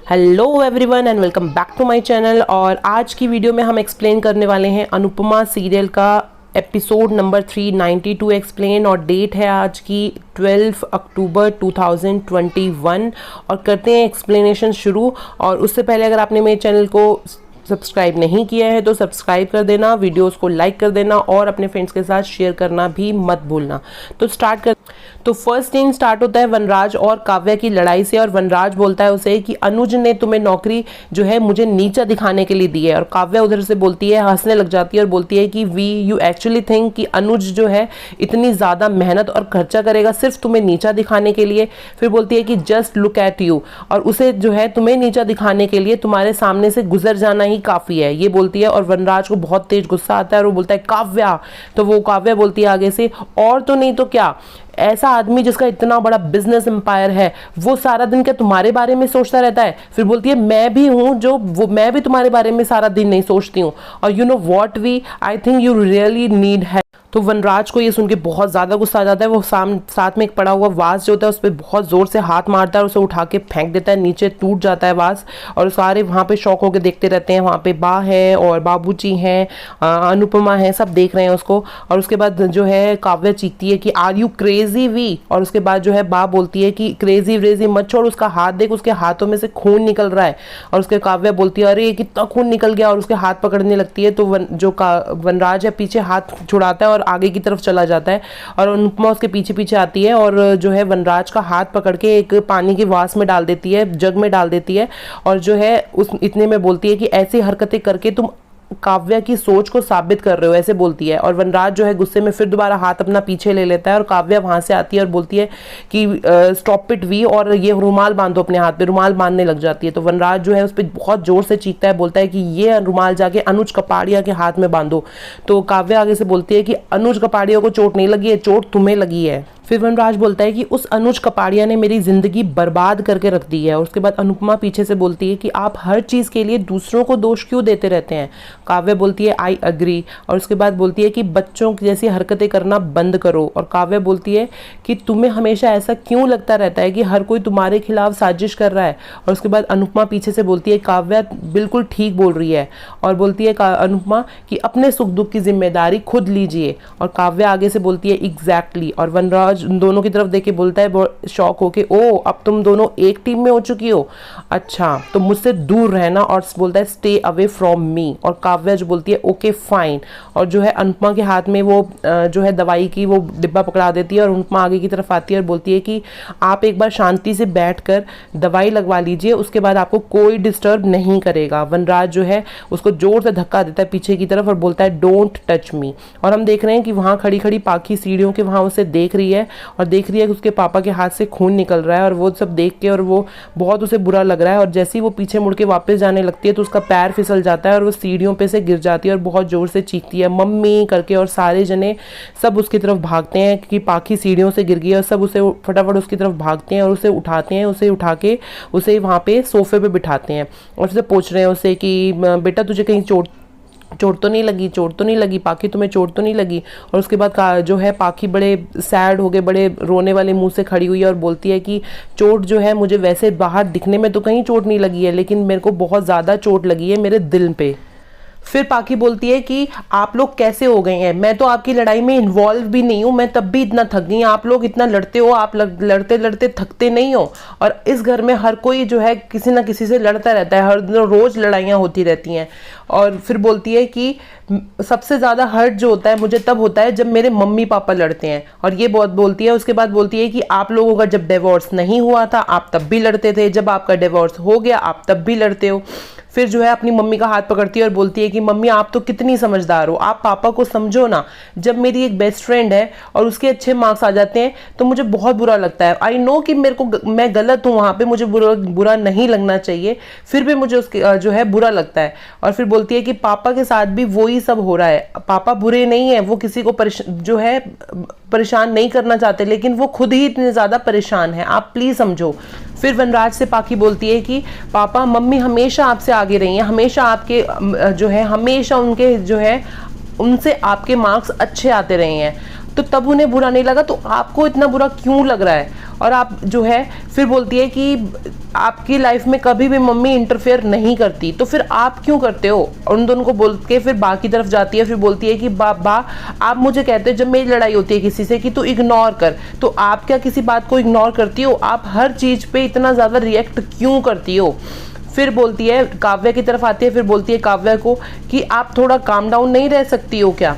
Hello everyone and welcome back to my channel. और आज की वीडियो में हम एक्सप्लेन करने वाले हैं अनुपमा सीरियल का एपिसोड नंबर 392 एक्सप्लेन। और डेट है आज की 12 अक्टूबर 2021 और करते हैं एक्सप्लेनेशन शुरू। और उससे पहले अगर आपने मेरे चैनल को सब्सक्राइब नहीं किया है तो सब्सक्राइब कर देना, वीडियोस को लाइक कर देना और अपने फ्रेंड्स के साथ शेयर करना भी मत भूलना। तो स्टार्ट कर। तो फर्स्ट सीन स्टार्ट होता है वनराज और काव्या की लड़ाई से। और वनराज बोलता है उसे कि अनुज ने तुम्हें नौकरी जो है मुझे नीचा दिखाने के लिए दी है। और काव्या उधर से बोलती है, हंसने लग जाती है और बोलती है कि यू एक्चुअली थिंक कि अनुज जो है इतनी ज़्यादा मेहनत और खर्चा करेगा सिर्फ तुम्हें नीचा दिखाने के लिए। फिर बोलती है कि जस्ट लुक एट यू, और उसे जो है तुम्हें नीचा दिखाने के लिए तुम्हारे सामने से गुजर जाना ही काफ़ी है, ये बोलती है। और वनराज को बहुत तेज गुस्सा आता है और वो बोलता है काव्या। तो वो काव्या बोलती है आगे से, और तो नहीं तो क्या, ऐसा आदमी जिसका इतना बड़ा बिजनेस एम्पायर है वो सारा दिन क्या तुम्हारे बारे में सोचता रहता है। फिर बोलती है मैं भी हूँ जो वो, मैं भी तुम्हारे बारे में सारा दिन नहीं सोचती हूँ। और you know what we I think you really need है। तो वनराज को ये सुन के बहुत ज़्यादा गुस्सा आ जाता है। वो साथ में एक पड़ा हुआ वास जो होता है उस पर बहुत ज़ोर से हाथ मारता है और उसे उठा के फेंक देता है, नीचे टूट जाता है वास। और सारे वहाँ पे शौक होकर देखते रहते हैं। वहाँ पे बा है और बाबूजी हैं, अनुपमा है, सब देख रहे हैं उसको। और उसके बाद जो है काव्या चीखती है कि आर यू क्रेजी वी। और उसके बाद जो है बा बोलती है कि क्रेजी व्रेजी मत छोड़, उसका हाथ देख, उसके हाथों में से खून निकल रहा है। और उसके काव्या बोलती है अरे कितना खून निकल गया, और उसके हाथ पकड़ने लगती है। तो वनराज है पीछे हाथ छुड़ाता है और आगे की तरफ चला जाता है। और अनुपमा उसके पीछे पीछे आती है और जो है वनराज का हाथ पकड़ के एक पानी के वास में डाल देती है, जग में डाल देती है। और जो है उस इतने में बोलती है कि ऐसी हरकतें करके तुम काव्या की सोच को साबित कर रहे हो, ऐसे बोलती है। और वनराज जो है गुस्से में फिर दोबारा हाथ अपना पीछे ले लेता है और काव्या वहां से आती है और बोलती है कि स्टॉप इट वी, और ये रुमाल बांधो अपने हाथ पे। रुमाल बांधने लग जाती है। तो वनराज जो है उस पर बहुत जोर से चीखता है, बोलता है कि ये रुमाल जाके अनुज कपाड़िया के हाथ में बांधो। तो काव्या आगे से बोलती है कि अनुज कपाड़िया को चोट नहीं लगी है, चोट तुम्हें लगी है। फिर वनराज बोलता है कि उस अनुज कपाड़िया ने मेरी जिंदगी बर्बाद करके रख दी है। और उसके बाद अनुपमा पीछे से बोलती है कि आप हर चीज़ के लिए दूसरों को दोष क्यों देते रहते हैं। काव्या बोलती है आई अग्री। और उसके बाद बोलती है कि बच्चों की जैसी हरकतें करना बंद करो। और काव्या बोलती है कि तुम्हें हमेशा ऐसा क्यों लगता रहता है कि हर कोई तुम्हारे खिलाफ साजिश कर रहा है। और उसके बाद अनुपमा पीछे से बोलती है काव्या बिल्कुल ठीक बोल रही है। और बोलती है अनुपमा कि अपने सुख दुख की जिम्मेदारी खुद लीजिए। और काव्या आगे से बोलती है एग्जैक्टली। और वनराज दोनों की तरफ देख के बोलता है बहुत शॉक होके, ओ अब तुम दोनों एक टीम में हो चुकी हो, अच्छा तो मुझसे दूर रहना। और बोलता है स्टे अवे फ्रॉम मी। और काव्या जो बोलती है ओके फाइन। और जो है अनुपमा के हाथ में वो जो है दवाई की वो डिब्बा पकड़ा देती है। और अनुपमा आगे की तरफ आती है और बोलती है कि आप एक बार शांति से बैठकर दवाई लगवा लीजिए, उसके बाद आपको कोई डिस्टर्ब नहीं करेगा। वनराज जो है उसको जोर से धक्का देता है पीछे की तरफ और बोलता है डोंट टच मी। और हम देख रहे हैं कि वहाँ खड़ी खड़ी पाखी सीढ़ियों के वहाँ उसे देख रही है और देख रही है कि उसके पापा के हाथ से खून निकल रहा है। और वो सब देख के और वो बहुत उसे बुरा लग रहा है। और जैसे ही वो पीछे मुड़ के वापस जाने लगती है तो उसका पैर फिसल जाता है और वो सीढ़ियों पे से गिर जाती है और बहुत जोर से चीखती है मम्मी करके। और सारे जने सब उसकी तरफ भागते हैं कि पाखी सीढ़ियों से गिर गई है। और सब उसे फटाफट उसकी तरफ भागते हैं और उसे उठाते हैं, उसे उठा के उसे वहाँ पे सोफे पे बिठाते हैं और उसे पूछ रहे हैं उसे कि बेटा तुझे कहीं चोट तो नहीं लगी, चोट तो नहीं लगी, पाखी तुम्हें चोट तो नहीं लगी। और उसके बाद जो है पाखी बड़े सैड हो गए, बड़े रोने वाले मुंह से खड़ी हुई है और बोलती है कि चोट जो है मुझे वैसे बाहर दिखने में तो कहीं चोट नहीं लगी है, लेकिन मेरे को बहुत ज़्यादा चोट लगी है मेरे दिल पे। फिर पाखी बोलती है कि आप लोग कैसे हो गए हैं, मैं तो आपकी लड़ाई में इन्वॉल्व भी नहीं हूँ, मैं तब भी इतना थक गई। आप लोग इतना लड़ते हो, आप लड़ते लड़ते थकते नहीं हो। और इस घर में हर कोई जो है किसी ना किसी से लड़ता रहता है, हर रोज लड़ाइयाँ होती रहती हैं। और फिर बोलती है कि सबसे ज़्यादा हर्ट जो होता है मुझे तब होता है जब मेरे मम्मी पापा लड़ते हैं। और ये बहुत बोलती है। उसके बाद बोलती है कि आप लोगों का जब डिवोर्स नहीं हुआ था आप तब भी लड़ते थे, जब आपका डिवोर्स हो गया आप तब भी लड़ते हो। फिर जो है अपनी मम्मी का हाथ पकड़ती है और बोलती है कि मम्मी आप तो कितनी समझदार हो, आप पापा को समझो ना। जब मेरी एक बेस्ट फ्रेंड है और उसके अच्छे मार्क्स आ जाते हैं तो मुझे बहुत बुरा लगता है। आई नो कि मेरे को मैं गलत हूँ, वहाँ पे मुझे बुरा नहीं लगना चाहिए, फिर भी मुझे उसके जो है बुरा लगता है। और फिर बोलती है कि पापा के साथ भी वही सब हो रहा है, पापा बुरे नहीं है, वो किसी को जो है परेशान नहीं करना चाहते, लेकिन वो खुद ही इतने ज़्यादा परेशान है, आप प्लीज़ समझो। फिर वनराज से पाखी बोलती है कि पापा मम्मी हमेशा आपसे आगे रही हैं, हमेशा आपके जो है हमेशा उनके जो है उनसे आपके मार्क्स अच्छे आते रहे हैं। तो तब उन्हें बुरा नहीं लगा, तो आपको इतना बुरा क्यों लग रहा है? और आप जो है फिर बोलती है कि आपकी लाइफ में कभी भी मम्मी इंटरफेयर नहीं करती, तो फिर आप क्यों करते हो? उन दोनों को बोल के फिर बा की तरफ जाती है, फिर बोलती है कि बा आप मुझे कहते हो जब मेरी लड़ाई होती है किसी से कि तू इग्नोर कर, तो आप क्या किसी बात को इग्नोर करती हो? आप हर चीज पे इतना ज्यादा रिएक्ट क्यों करती हो? फिर बोलती है, काव्या की तरफ आती है, फिर बोलती है काव्या को कि आप थोड़ा काम डाउन नहीं रह सकती हो क्या?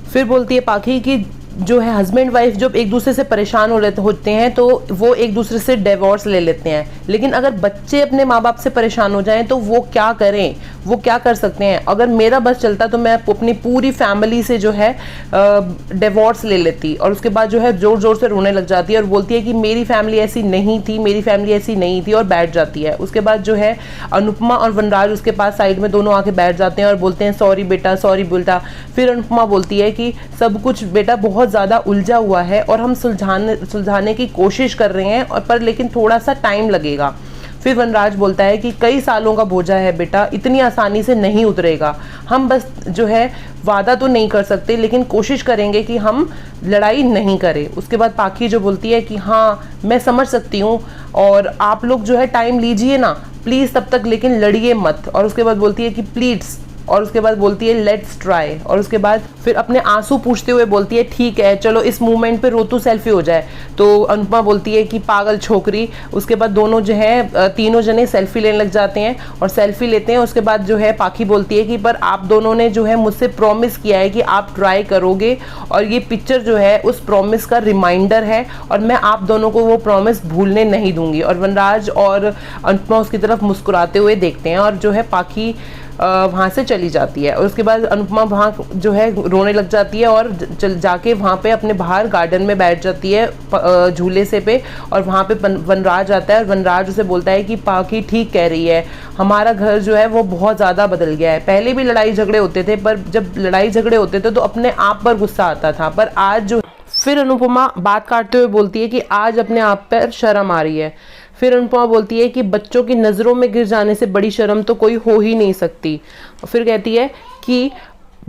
फिर बोलती है पाखी कि जो है हस्बैंड वाइफ जब एक दूसरे से परेशान होते हैं तो वो एक दूसरे से डिवोर्स ले लेते हैं, लेकिन अगर बच्चे अपने माँ बाप से परेशान हो जाएं तो वो क्या करें, वो क्या कर सकते हैं? अगर मेरा बस चलता तो मैं अपनी पूरी फैमिली से जो है डिवोर्स ले लेती, और उसके बाद जो है जोर जोर से रोने लग जाती है और बोलती है कि मेरी फैमिली ऐसी नहीं थी, मेरी फैमिली ऐसी नहीं थी, और बैठ जाती है। उसके बाद जो है अनुपमा और वनराज उसके पास साइड में दोनों आके बैठ जाते हैं और बोलते हैं सॉरी बेटा, सॉरी बेटा। फिर अनुपमा बोलती है कि सब कुछ बेटा बहुत ज़्यादा उलझा हुआ है और हम सुलझाने की कोशिश कर रहे हैं, और पर लेकिन थोड़ा सा टाइम लगेगा। फिर वनराज बोलता है कि कई सालों का बोझा है बेटा, इतनी आसानी से नहीं उतरेगा, हम बस जो है वादा तो नहीं कर सकते लेकिन कोशिश करेंगे कि हम लड़ाई नहीं करें। उसके बाद पाखी जो बोलती है कि हाँ मैं समझ सकती हूँ, और आप लोग जो है टाइम लीजिए ना प्लीज़ तब तक, लेकिन लड़िए मत। और उसके बाद बोलती है कि प्लीज़, और उसके बाद बोलती है लेट्स ट्राई, और उसके बाद फिर अपने आंसू पूछते हुए बोलती है ठीक है चलो इस मूवमेंट पे रोतू सेल्फी हो जाए। तो अनुपमा बोलती है कि पागल छोकरी। उसके बाद दोनों जो है तीनों जने सेल्फी लेने लग जाते हैं और सेल्फी लेते हैं। उसके बाद जो है पाखी बोलती है कि पर आप दोनों ने जो है मुझसे प्रॉमिस किया है कि आप ट्राई करोगे, और ये पिक्चर जो है उस प्रॉमिस का रिमाइंडर है, और मैं आप दोनों को वो प्रॉमिस भूलने नहीं दूंगी। और वनराज और अनुपमा उसकी तरफ मुस्कुराते हुए देखते हैं, और जो है पाखी वहाँ से चली जाती है। और उसके बाद अनुपमा वहाँ जो है रोने लग जाती है और जाके वहाँ पे अपने बाहर गार्डन में बैठ जाती है झूले से पे, और वहाँ पे वनराज आता है और वनराज उसे बोलता है कि पाखी ठीक कह रही है, हमारा घर जो है वो बहुत ज़्यादा बदल गया है। पहले भी लड़ाई झगड़े होते थे, पर जब लड़ाई झगड़े होते थे तो अपने आप पर गुस्सा आता था, पर आज जो फिर अनुपमा बात काटते हुए बोलती है कि आज अपने आप पर शर्म आ रही है। फिर अनुपमा बोलती है कि बच्चों की नज़रों में गिर जाने से बड़ी शर्म तो कोई हो ही नहीं सकती। फिर कहती है कि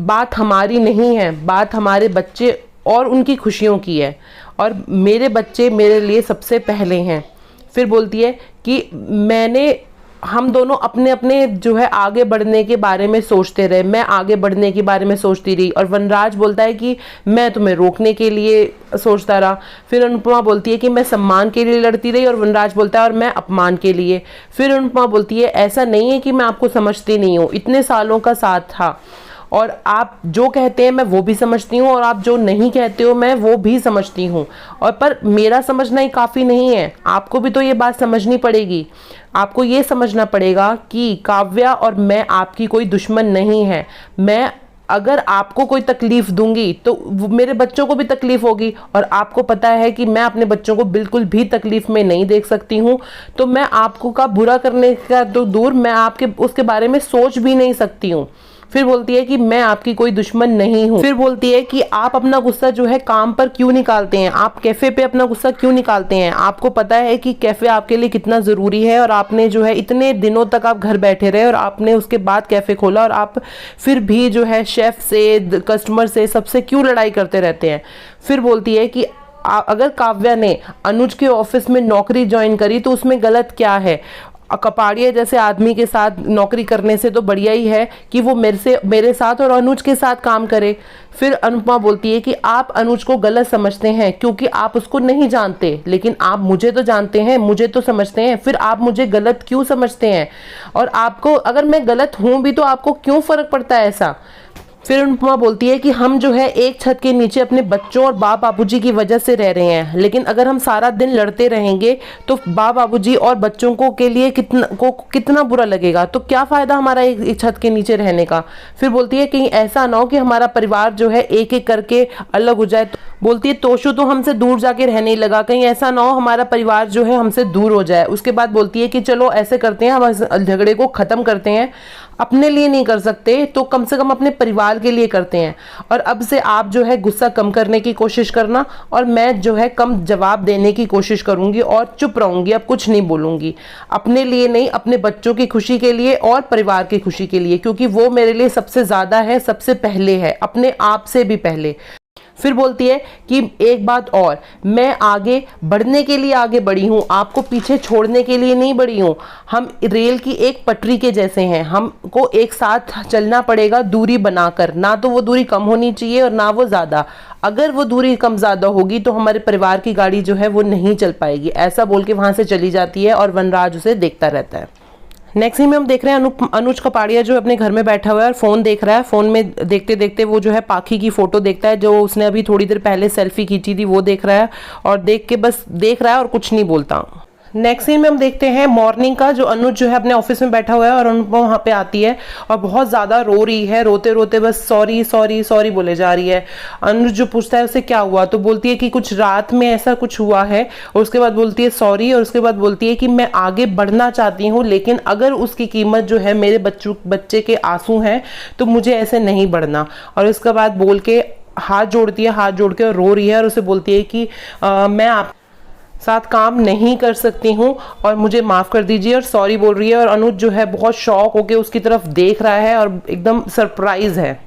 बात हमारी नहीं है, बात हमारे बच्चे और उनकी खुशियों की है, और मेरे बच्चे मेरे लिए सबसे पहले हैं। फिर बोलती है कि हम दोनों अपने अपने जो है आगे बढ़ने के बारे में सोचते रहे, मैं आगे बढ़ने के बारे में सोचती रही, और वनराज बोलता है कि मैं तुम्हें रोकने के लिए सोचता रहा। फिर अनुपमा बोलती है कि मैं सम्मान के लिए लड़ती रही, और वनराज बोलता है और मैं अपमान के लिए। फिर अनुपमा बोलती है ऐसा नहीं है कि मैं आपको समझती नहीं हूँ, इतने सालों का साथ था, और आप जो कहते हैं मैं वो भी समझती हूँ, और आप जो नहीं कहते हो मैं वो भी समझती हूँ, और पर मेरा समझना ही काफ़ी नहीं है, आपको भी तो ये बात समझनी पड़ेगी। आपको ये समझना पड़ेगा कि काव्या और मैं आपकी कोई दुश्मन नहीं है। मैं अगर आपको कोई तकलीफ दूंगी तो मेरे बच्चों को भी तकलीफ होगी, और आपको पता है कि मैं अपने बच्चों को बिल्कुल भी तकलीफ में नहीं देख सकती हूँ, तो मैं आपको का बुरा करने का तो दूर, मैं आपके उसके बारे में सोच भी नहीं सकती हूँ। फिर बोलती है कि मैं आपकी कोई दुश्मन नहीं हूँ। फिर बोलती है कि आप अपना गुस्सा जो है काम पर क्यों निकालते हैं, आप कैफे पे अपना गुस्सा क्यों निकालते हैं? आपको पता है कि कैफे आपके लिए कितना ज़रूरी है, और आपने जो है इतने दिनों तक आप घर बैठे रहे और आपने उसके बाद कैफे खोला, और आप फिर भी जो है शेफ से, कस्टमर से, सबसे क्यों लड़ाई करते रहते हैं? फिर बोलती है कि अगर काव्या ने अनुज के ऑफिस में नौकरी ज्वाइन करी तो उसमें गलत क्या है? कपाड़िया जैसे आदमी के साथ नौकरी करने से तो बढ़िया ही है कि वो मेरे साथ और अनुज के साथ काम करे। फिर अनुपमा बोलती है कि आप अनुज को गलत समझते हैं क्योंकि आप उसको नहीं जानते, लेकिन आप मुझे तो जानते हैं, मुझे तो समझते हैं, फिर आप मुझे गलत क्यों समझते हैं? और आपको अगर मैं गलत हूं भी तो आपको क्यों फर्क पड़ता है ऐसा? फिर अनुपमा बोलती है कि हम जो है एक छत के नीचे अपने बच्चों और बाप बाबूजी की वजह से रह रहे हैं, लेकिन अगर हम सारा दिन लड़ते रहेंगे तो बाप बाबूजी और बच्चों को के लिए कितना बुरा लगेगा, तो क्या फ़ायदा हमारा एक छत के नीचे रहने का? फिर बोलती है कहीं ऐसा ना हो कि हमारा परिवार जो है एक एक करके अलग हो जाए। बोलती है तोशु तो हमसे दूर जाके रहने लगा, कहीं ऐसा ना हो हमारा परिवार जो है हमसे दूर हो जाए। उसके बाद बोलती है कि चलो ऐसे करते हैं, हम झगड़े को ख़त्म करते हैं, अपने लिए नहीं कर सकते तो कम से कम अपने परिवार के लिए करते हैं, और अब से आप जो है गुस्सा कम करने की कोशिश करना, और मैं जो है कम जवाब देने की कोशिश करूंगी और चुप रहूंगी, अब कुछ नहीं बोलूंगी, अपने लिए नहीं, अपने बच्चों की खुशी के लिए और परिवार की खुशी के लिए, क्योंकि वो मेरे लिए सबसे ज़्यादा है, सबसे पहले है, अपने आप से भी पहले। फिर बोलती है कि एक बात और, मैं आगे बढ़ने के लिए आगे बढ़ी हूँ, आपको पीछे छोड़ने के लिए नहीं बढ़ी हूँ। हम रेल की एक पटरी के जैसे हैं, हमको एक साथ चलना पड़ेगा दूरी बनाकर, ना तो वो दूरी कम होनी चाहिए और ना वो ज़्यादा। अगर वो दूरी कम ज़्यादा होगी तो हमारे परिवार की गाड़ी जो है वो नहीं चल पाएगी। ऐसा बोल के वहाँ से चली जाती है और वनराज उसे देखता रहता है। नेक्स्ट सीन में हम देख रहे हैं अनुज कपाड़िया जो अपने घर में बैठा हुआ है और फोन देख रहा है। फोन में देखते देखते वो जो है पाखी की फोटो देखता है, जो उसने अभी थोड़ी देर पहले सेल्फी खींची थी, वो देख रहा है और देख के बस देख रहा है और कुछ नहीं बोलता। नेक्स्ट सीन में हम देखते हैं मॉर्निंग का, जो अनुज जो है अपने ऑफिस में बैठा हुआ है और अनुपमा वहाँ पे आती है और बहुत ज़्यादा रो रही है, रोते रोते बस सॉरी सॉरी सॉरी बोले जा रही है। अनुज जो पूछता है उसे क्या हुआ, तो बोलती है कि कुछ रात में ऐसा कुछ हुआ है, और उसके बाद बोलती है सॉरी, और उसके बाद बोलती है कि मैं आगे बढ़ना चाहती हूँ, लेकिन अगर उसकी कीमत जो है मेरे बच्चे के आंसू हैं तो मुझे ऐसे नहीं बढ़ना। और उसके बाद बोल के हाथ जोड़ती है, हाथ जोड़ के और रो रही है और उसे बोलती है कि मैं आप साथ काम नहीं कर सकती हूँ और मुझे माफ़ कर दीजिए, और सॉरी बोल रही है। और अनुज जो है बहुत शॉक होके उसकी तरफ देख रहा है और एकदम सरप्राइज है।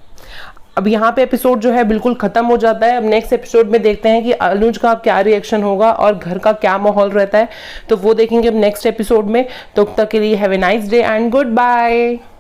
अब यहाँ पे एपिसोड जो है बिल्कुल ख़त्म हो जाता है। अब नेक्स्ट एपिसोड में देखते हैं कि अनुज का क्या रिएक्शन होगा और घर का क्या माहौल रहता है, तो वो देखेंगे अब नेक्स्ट एपिसोड में। तो तब तक के लिए have a nice day and good bye.